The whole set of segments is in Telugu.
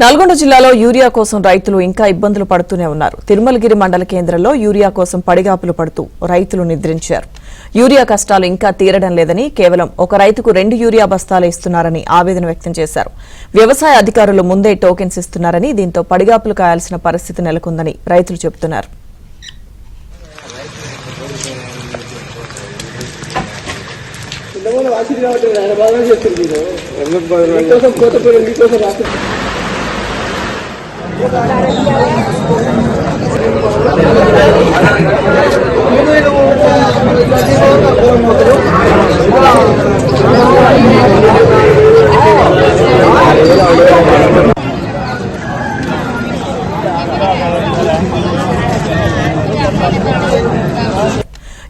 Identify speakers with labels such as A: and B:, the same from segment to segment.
A: నల్గొండ జిల్లాలో యూరియా కోసం రైతులు ఇంకా ఇబ్బందులు పడుతూనే ఉన్నారు. తిరుమలగిరి మండల కేంద్రంలో యూరియా కోసం పడిగాపులు పడుతూ రైతులు నిద్రించారు. యూరియా కష్టాలు ఇంకా తీరడం లేదని, కేవలం ఒక రైతుకు 2 యూరియా బస్తాలు ఇస్తున్నారని ఆవేదన వ్యక్తం చేశారు. వ్యవసాయ అధికారులు ముందే టోకెన్స్ ఇస్తున్నారని, దీంతో పడిగాపులు కాయాల్సిన పరిస్థితి నెలకొందని రైతులు చెబుతున్నారు.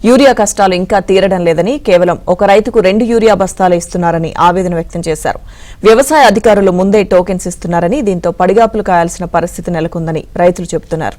A: యూరియా కష్టాలు ఇంకా తీరడం లేదని, కేవలం ఒక రైతుకు 2 యూరియా బస్తాలు ఇస్తున్నారని ఆవేదన వ్యక్తం చేశారు. వ్యవసాయ అధికారులు ముందే టోకెన్స్ ఇస్తున్నారని, దీంతో పడిగాపులు కాయాల్సిన పరిస్థితి నెలకొందని రైతులు చెబుతున్నారు.